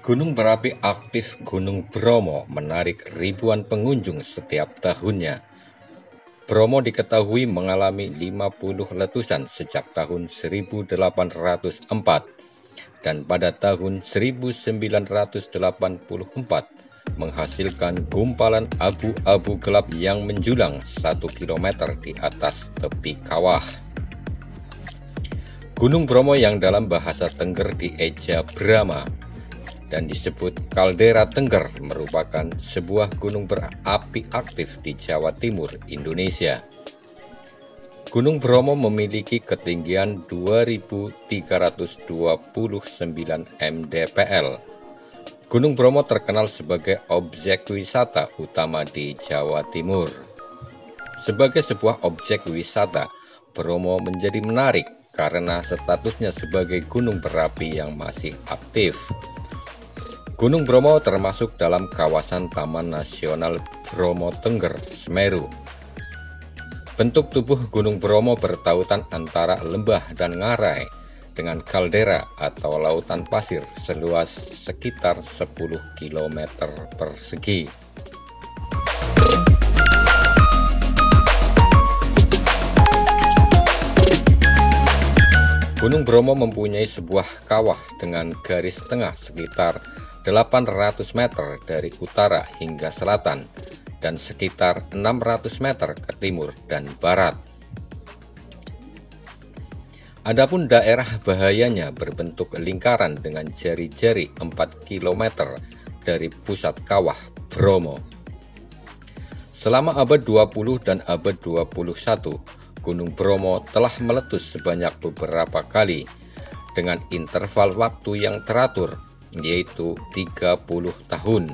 Gunung berapi aktif Gunung Bromo menarik ribuan pengunjung setiap tahunnya. Bromo diketahui mengalami 50 letusan sejak tahun 1804 dan pada tahun 1984 menghasilkan gumpalan abu-abu gelap yang menjulang 1 km di atas tepi kawah. Gunung Bromo yang dalam bahasa Tengger dieja Brahma dan disebut kaldera Tengger merupakan sebuah gunung berapi aktif di Jawa Timur, Indonesia. Gunung Bromo memiliki ketinggian 2.329 mdpl. Gunung Bromo terkenal sebagai objek wisata utama di Jawa Timur. Sebagai sebuah objek wisata, Bromo menjadi menarik karena statusnya sebagai gunung berapi yang masih aktif. Gunung Bromo termasuk dalam kawasan Taman Nasional Bromo Tengger, Semeru. Bentuk tubuh Gunung Bromo bertautan antara lembah dan ngarai dengan kaldera atau lautan pasir seluas sekitar 10 km persegi. Gunung Bromo mempunyai sebuah kawah dengan garis tengah sekitar 800 meter dari utara hingga selatan dan sekitar 600 meter ke timur dan barat. Adapun daerah bahayanya berbentuk lingkaran dengan jari-jari 4 km dari pusat kawah Bromo. Selama abad 20 dan abad 21, Gunung Bromo telah meletus sebanyak beberapa kali dengan interval waktu yang teratur, yaitu 30 tahun.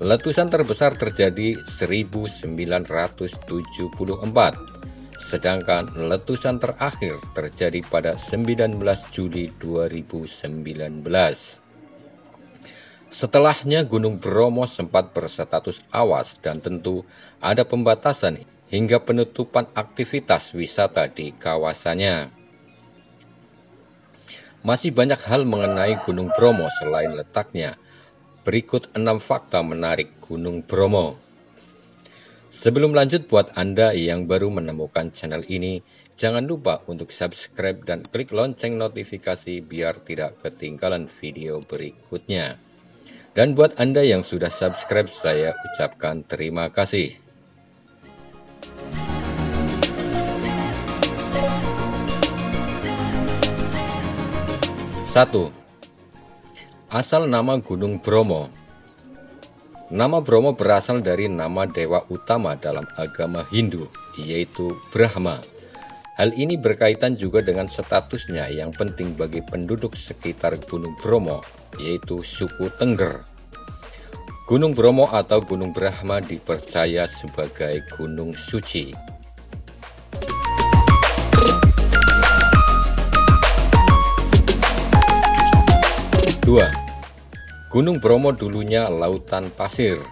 Letusan terbesar terjadi 1974, sedangkan letusan terakhir terjadi pada 19 Juli 2019. Setelahnya Gunung Bromo sempat berstatus awas dan tentu ada pembatasan hingga penutupan aktivitas wisata di kawasannya. Masih banyak hal mengenai Gunung Bromo selain letaknya. Berikut 6 fakta menarik Gunung Bromo. Sebelum lanjut, buat Anda yang baru menemukan channel ini, jangan lupa untuk subscribe dan klik lonceng notifikasi biar tidak ketinggalan video berikutnya. Dan buat Anda yang sudah subscribe, saya ucapkan terima kasih. 1. Asal nama Gunung Bromo. Nama Bromo berasal dari nama dewa utama dalam agama Hindu, yaitu Brahma. Hal ini berkaitan juga dengan statusnya yang penting bagi penduduk sekitar Gunung Bromo, yaitu suku Tengger. Gunung Bromo atau Gunung Brahma dipercaya sebagai gunung suci. 2. Gunung Bromo dulunya lautan pasir.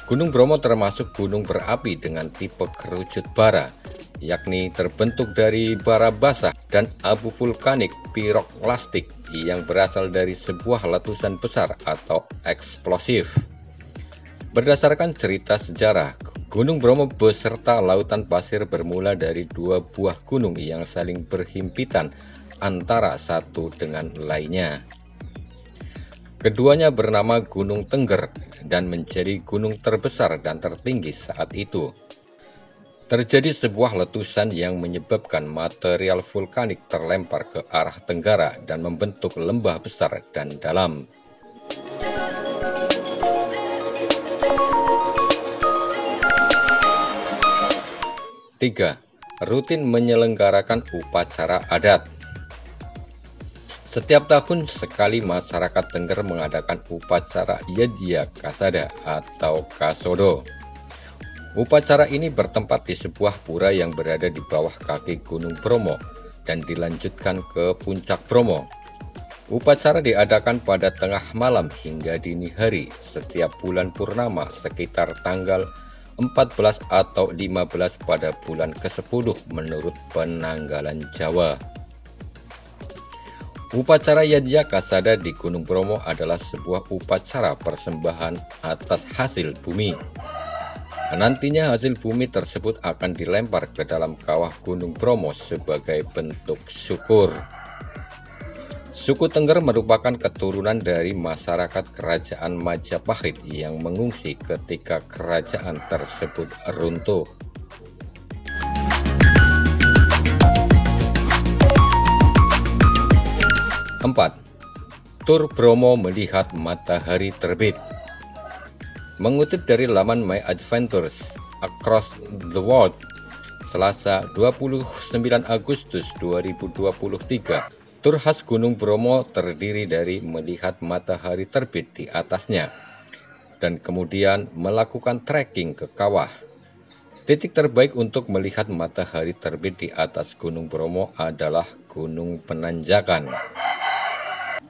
Gunung Bromo termasuk gunung berapi dengan tipe kerucut bara, yakni terbentuk dari bara basah dan abu vulkanik piroklastik yang berasal dari sebuah letusan besar atau eksplosif. Berdasarkan cerita sejarah, Gunung Bromo beserta lautan pasir bermula dari 2 buah gunung yang saling berhimpitan antara satu dengan lainnya. Keduanya bernama Gunung Tengger dan menjadi gunung terbesar dan tertinggi saat itu. Terjadi sebuah letusan yang menyebabkan material vulkanik terlempar ke arah tenggara dan membentuk lembah besar dan dalam. 3. Rutin menyelenggarakan upacara adat. Setiap tahun sekali masyarakat Tengger mengadakan upacara Yadya Kasada atau Kasodo. Upacara ini bertempat di sebuah pura yang berada di bawah kaki Gunung Bromo dan dilanjutkan ke puncak Bromo. Upacara diadakan pada tengah malam hingga dini hari setiap bulan purnama sekitar tanggal 14 atau 15 pada bulan ke-10 menurut penanggalan Jawa. Upacara Yadnya Kasada di Gunung Bromo adalah sebuah upacara persembahan atas hasil bumi. Nantinya hasil bumi tersebut akan dilempar ke dalam kawah Gunung Bromo sebagai bentuk syukur. Suku Tengger merupakan keturunan dari masyarakat Kerajaan Majapahit yang mengungsi ketika kerajaan tersebut runtuh. 4. Tur Bromo melihat matahari terbit. Mengutip dari laman My Adventures Across the World, Selasa 29 Agustus 2023, tur khas Gunung Bromo terdiri dari melihat matahari terbit di atasnya, dan kemudian melakukan trekking ke kawah. Titik terbaik untuk melihat matahari terbit di atas Gunung Bromo adalah Gunung Penanjakan.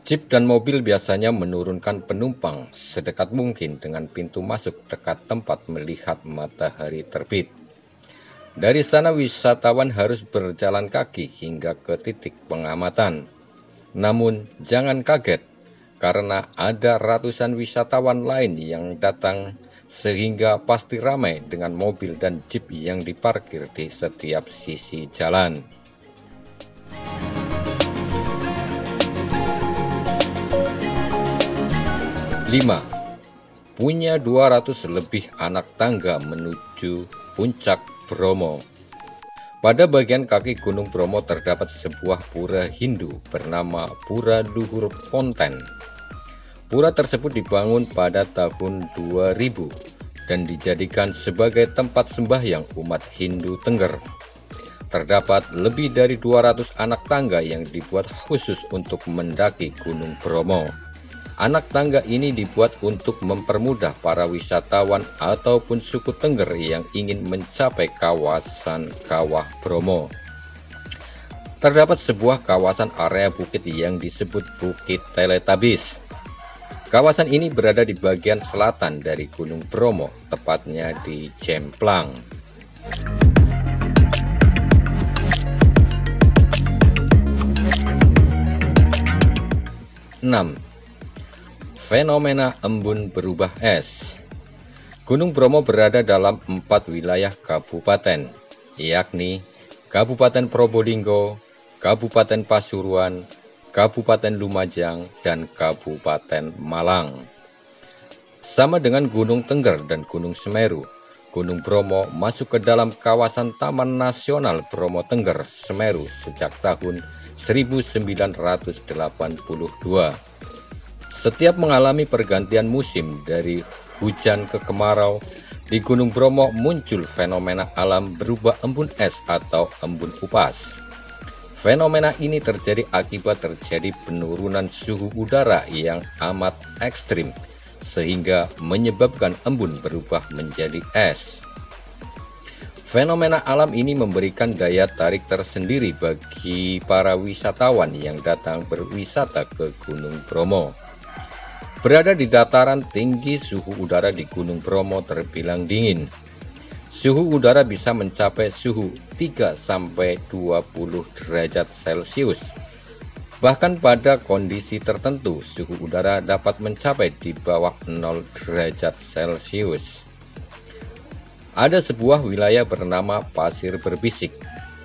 Jeep dan mobil biasanya menurunkan penumpang sedekat mungkin dengan pintu masuk dekat tempat melihat matahari terbit. Dari sana wisatawan harus berjalan kaki hingga ke titik pengamatan. Namun jangan kaget, karena ada ratusan wisatawan lain yang datang sehingga pasti ramai dengan mobil dan jeep yang diparkir di setiap sisi jalan. 5. Punya 200 lebih anak tangga menuju puncak Bromo. Pada bagian kaki Gunung Bromo terdapat sebuah pura Hindu bernama Pura Luhur Ponten. Pura tersebut dibangun pada tahun 2000 dan dijadikan sebagai tempat sembahyang umat Hindu Tengger. Terdapat lebih dari 200 anak tangga yang dibuat khusus untuk mendaki Gunung Bromo. Anak tangga ini dibuat untuk mempermudah para wisatawan ataupun suku Tengger yang ingin mencapai kawasan Kawah Bromo. Terdapat sebuah kawasan area bukit yang disebut Bukit Teletabis. Kawasan ini berada di bagian selatan dari Gunung Bromo, tepatnya di Jemplang. 6. Fenomena embun berubah es. Gunung Bromo berada dalam 4 wilayah kabupaten, yakni Kabupaten Probolinggo, Kabupaten Pasuruan, Kabupaten Lumajang, dan Kabupaten Malang. Sama dengan Gunung Tengger dan Gunung Semeru, Gunung Bromo masuk ke dalam kawasan Taman Nasional Bromo Tengger Semeru sejak tahun 1982. Setiap mengalami pergantian musim dari hujan ke kemarau, di Gunung Bromo muncul fenomena alam berupa embun es atau embun upas. Fenomena ini terjadi akibat terjadi penurunan suhu udara yang amat ekstrim, sehingga menyebabkan embun berubah menjadi es. Fenomena alam ini memberikan daya tarik tersendiri bagi para wisatawan yang datang berwisata ke Gunung Bromo. Berada di dataran tinggi, suhu udara di Gunung Bromo terbilang dingin. Suhu udara bisa mencapai suhu 3–20 derajat Celcius. Bahkan pada kondisi tertentu, suhu udara dapat mencapai di bawah 0 derajat Celcius. Ada sebuah wilayah bernama Pasir Berbisik,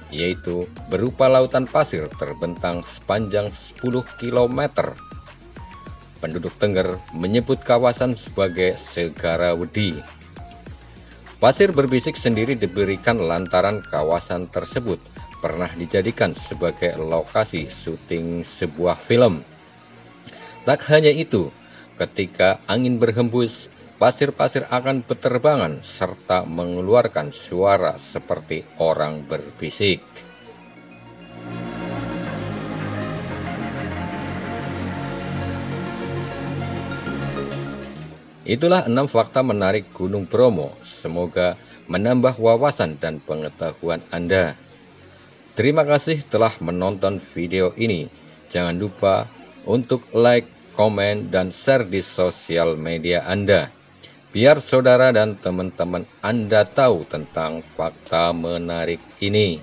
yaitu berupa lautan pasir terbentang sepanjang 10 km. Penduduk Tengger menyebut kawasan sebagai Segara Wedi. Pasir Berbisik sendiri diberikan lantaran kawasan tersebut pernah dijadikan sebagai lokasi syuting sebuah film. Tak hanya itu, ketika angin berhembus, pasir-pasir akan berterbangan serta mengeluarkan suara seperti orang berbisik. Itulah 6 fakta menarik Gunung Bromo. Semoga menambah wawasan dan pengetahuan Anda. Terima kasih telah menonton video ini. Jangan lupa untuk like, komen, dan share di sosial media Anda, biar saudara dan teman-teman Anda tahu tentang fakta menarik ini.